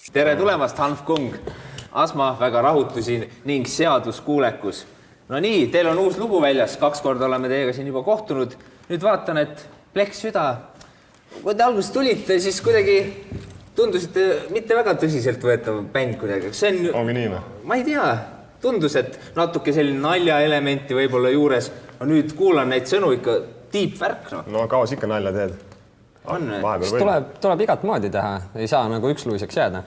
Tere tulemast, Hanf Kung. Asma väga rahutusi ning seaduskuulekus. No nii, teil on uus lugu väljas. 2 korda oleme teiega siin juba kohtunud. Nüüd vaatan, et Pleks Süda. Kui te alguses tulite, siis kuidagi tundusite mitte väga tõsiselt võetav bänd kuidagi. Ongi nii, või? Ma ei tea. Tundus, et natuke selline naljaelementi võib-olla juures. No nüüd kuulan neid sõnu ikka tiip värk. No kaos ikka nalja teed. Tuleb igat moodi teha. Ei saa nagu üksluiseks jääda.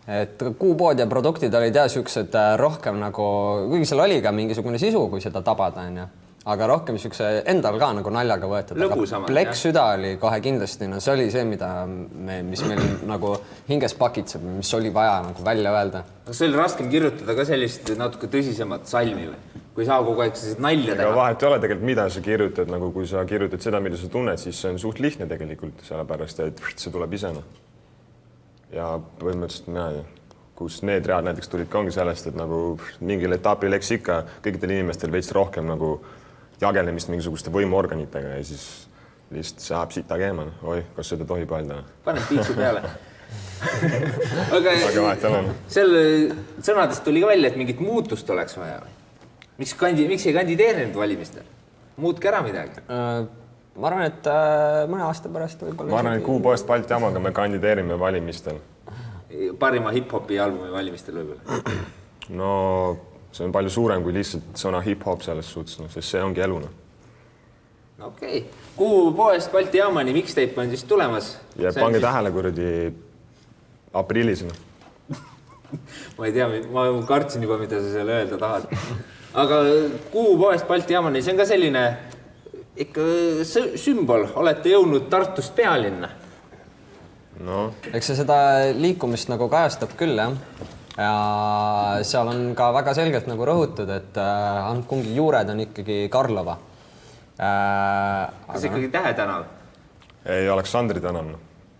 Et kuupood ja produktid olid siuksed rohkem nagu, kuigi seal oli ka mingisugune sisu, kui seda tabada, aga rohkem siukse endal ka nagu naljaga võetud. Pleks Süda oli kohe kindlasti, no see oli see, mis meil nagu hinges pakitseb, mis oli vaja nagu välja öelda. Kas see oli raskem kirjutada ka sellist natuke tõsisemat salmi või? Kui saa kogu aeg sellised nalja teha? Vahet ei ole tegelikult, mida sa kirjutad, nagu kui sa kirjutad seda, mida sa tunned, siis see on suht lihtne tegelikult, sellepärast, et see tuleb isena. Ja põhimõtteliselt mina ei tea, kus need read näiteks tulid ka ongi sellest, et nagu mingil etapil läks ikka kõikidel inimestel veits rohkem nagu jagelemist mingisuguste võimuorganitega ja siis lihtsalt saab sita keema. Oi, kas seda tohib öelda? Panen piitsu peale. Aga vahet ei ole. Selle sõnadest tuli ka välja, et mingit muutust oleks vaja. Miks ei kandideerinud valimistel? Muutke ära midagi. Ma arvan, et mõne aasta pärast võib-olla... Ma arvan, et Kuupoest Balti Jamaga me kandideerime valimistel. Parima hip-hopi albumi valimistel võib-olla? No see on palju suurem kui lihtsalt sõna hip-hop selles suhtes, sest see ongi elu. Okei. Kuupoest Balti Jamani mixtape on siis tulemas? Ja pange tähele kuradi aprillis. Ma ei tea, ma kartsin juba, mida sa seal öelda tahad. Aga Kuupoest Balti Jamani, see on ka selline ikka sümbol. Olete jõudnud Tartust pealinna. No. Eks see seda liikumist nagu kajastab küll, jah. Ja seal on ka väga selgelt nagu rõhutud, et Hanf Kungi juured on ikkagi Karlova. Kas ikkagi Tähe tänav? Ei, Aleksandri tänav.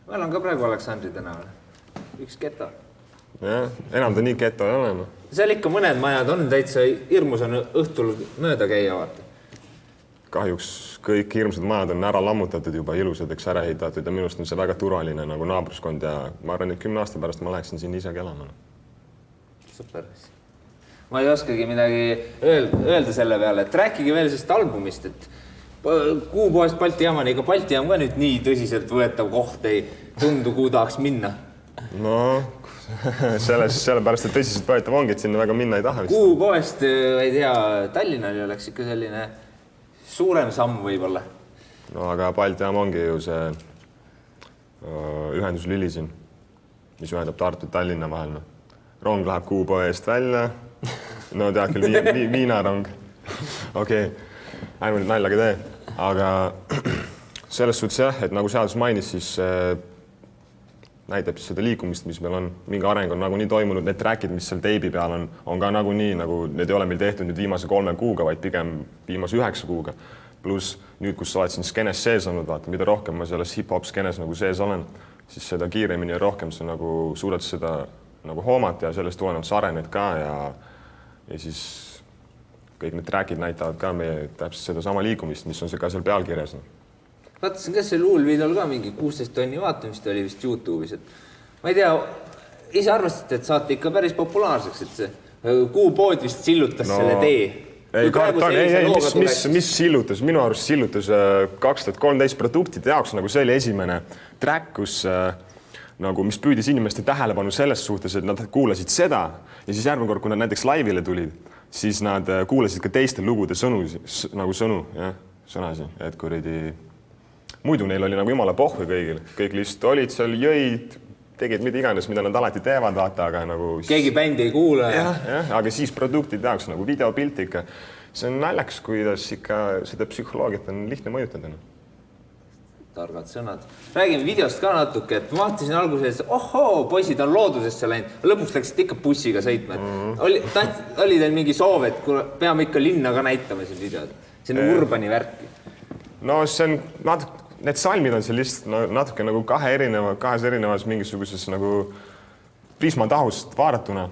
Meil on ka praegu Aleksandri tänav. Üks geto. Jah, enam ta nii geto ei ole. Seal ikka mõned majad on täitsa hirmus on õhtul mööda käia, vaata. Kahjuks kõik hirmsad majad on ära lammutatud juba ilusadeks ära ehitatud ja minust on see väga turvaline nagu naabruskond ja ma arvan, et 10 aasta pärast ma läheksin siin isegi elama. Super. Ma ei oskagi midagi öelda selle peale, et rääkige veel sellest albumist, et Kuupoest Balti Jamani, ega Balti Jam ka nüüd nii tõsiselt võetav koht ei tundu, kuhu tahaks minna. No, sellepärast, et tõsiselt võetav ongi, et sinna väga minna ei taha. Kuupoest, ei tea, Tallinnal oleks ikka selline suurem samm võib-olla. No, aga Balti Jam ongi ju see ühenduslüli siin, mis ühendab Tartu ja Tallinna vahel. Rong läheb Kuupoest välja. No tead küll, viinarong. Okei, ärme nüüd naljaga tee. Aga selles suhtes jah, et nagu seadus mainis, siis näitab seda liikumist, mis meil on. Mingi areng on nagu nii toimunud, need trackid, mis seal teibi peal on ka nagu nii, nagu need ei ole meil tehtud nüüd viimase 3 kuuga, vaid pigem viimase 9 kuuga. Plus nüüd, kus sa oled siin skenes sees olnud, vaata, mida rohkem ma selles hip-hop skenes nagu sees olen, siis seda kiiremini ja rohkem sa nagu suudad seda nagu hoomata ja sellest tulenevalt sa arened ka ja siis kõik need trackid näitavad ka meie täpselt seda sama liikumist, mis on see ka seal pealkirjas. Vaatasin, kas selle uul videol ka mingi 16 tonni vaatamist oli vist YouTube'is, et ma ei tea, ise arvastate, et saate ikka päris populaarseks, et see Kuupood vist sillutas selle tee. Mis sillutas? Minu arust sillutas 2013 produktide jaoks, nagu see oli esimene track, kus nagu, mis püüdis inimeste tähelepanu selles suhtes, et nad kuulasid seda ja siis järgmine kord, kui nad näiteks laivile tulid, siis nad kuulasid ka teiste lugude sõnasi, et kuradi muidu neil oli nagu jumala pohvi kõigil, kõik lihtsalt olid seal, jõid, tegid mida iganes, mida nad alati teevad, vaata, aga nagu... Keegi bändi ei kuule. Jah, aga siis produktid jaoks nagu videopilt ikka, see on naljaks, kuidas ikka seda psühholoogiat on lihtne mõjutada. Targad sõnad. Räägime videost ka natuke, et ma vaatasin alguses, ohoo, poisid on loodusesse läinud. Lõpuks läksid ikka bussiga sõitma. Oli teil mingi soov, et peame ikka linna ka näitama siin videod? See on urbani värki. No see on natuke, need salmid on seal lihtsalt natuke nagu kahes erinevas mingisuguses nagu prismatahust vaadatuna.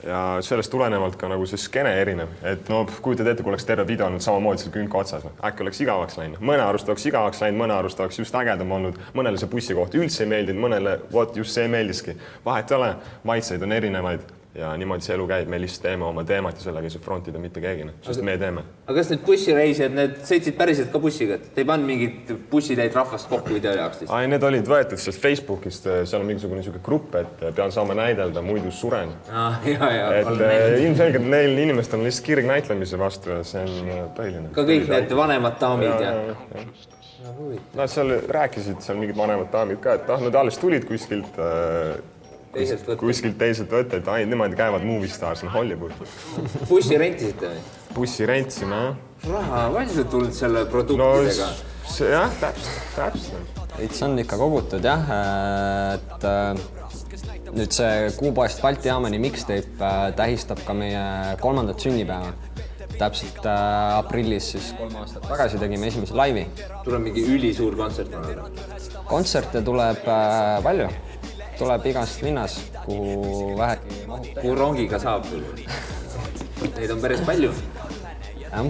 ja sellest tulenevalt ka nagu see skeene erinev, et no kujutad ette, kui oleks terve video olnud samamoodi seal künka otsas, äkki oleks igavaks läinud, mõne arust oleks igavaks läinud, mõne arust oleks just ägedam olnud, mõnele see bussikoht üldse ei meeldinud, mõnele vot just see meeldiski, vahet ei ole, maitseid on erinevaid ja niimoodi see elu käib, me lihtsalt teeme oma teemat ja sellega ei saa frontida mitte keegi, sest me teeme. Aga kas need bussireisijad, need sõitsid päriselt ka bussiga? Te ei pannud mingit bussitäid rahvast kokku video jaoks? Ai, need olid võetud sellest Facebookist, seal on mingisugune niisugune grupp, et pean saama näidelda, muidu suren. Et ilmselgelt neil inimestel on lihtsalt kirg näitlemise vastu ja see on põhiline. Ka kõik need vanemad daamid ja? Nad seal rääkisid, seal mingid vanemad daamid ka, et nad alles tulid kuskilt teiselt võtta, et ai, niimoodi käivad movie stars on Hollywood. Bussi rentisite või? Bussi rentisime, jah. Raha, palju sa tulnud selle produktidega? No, jah, täpselt. Veits on ikka kogutud, jah, et nüüd see Kuupoest Balti jaamani mixtape tähistab ka meie 3. sünnipäeva. Täpselt aprillis siis 3 aastat tagasi tegime esimese laivi. Tuleb mingi ülisuur kontsert. Kontserte tuleb palju. Tuleb igast linnas, kuhu vähegi mahub. Kuhu rongiga saab? Neid on päris palju. Jah.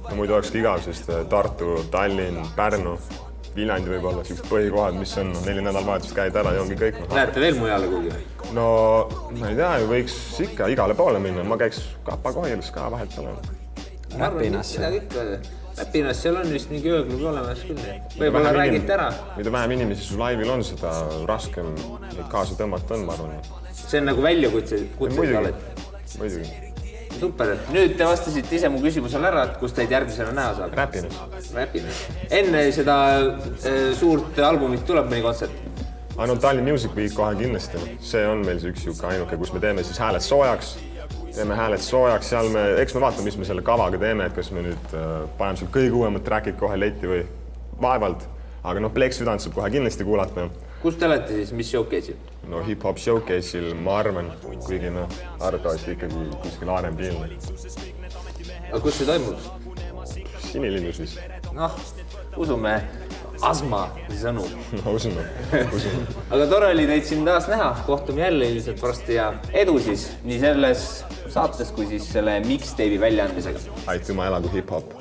No muidu olekski igav, sest Tartu, Tallinn, Pärnu, Viljandi võib olla sellised põhikohad, mis on 4 nädalavahetust käid ära ja ongi kõik. Lähete veel mujale kuhugi? No ma ei tea, võiks ikka igale poole minna. Ma käiks Kapa-Kohilas ka vahet ole. Räpinas. Räpinas, seal on vist mingi ööklubi olemas küll. Võib-olla räägite ära. Mida vähem inimesi su laivil on, seda raskem neid kaasa tõmmata on, ma arvan. See on nagu väljakutse Muidugi. Super. Nüüd te vastasite ise mu küsimusele ära, et kus teid järgmisena näha saab? Räpinas. Enne seda suurt albumit tuleb mõni kontsert? Ainult Tallinn Music Week kohe kindlasti. See on meil see üks ainuke, kus me teeme siis hääled soojaks. Seal eks me vaatame, mis me selle kavaga teeme, et kas me nüüd paneme seal kõige uuemad trackid kohe letti või vaevalt. Aga Plex Südant saab kohe kindlasti kuulata. Kus te olete siis, mis showcase'il? No hip-hop showcase'il, ma arvan, kuigi arvatavasti ikkagi kuskil R&B-l. Aga kus see toimub? Sinilinnus vist. Usume Asma sõnu. Usume. Aga tore oli teid siin taas näha, kohtume jälle ilmselt varsti ja edu siis nii selles saates kui siis selle mixtape'i väljaandmisega. Aitüma elagu hip-hop.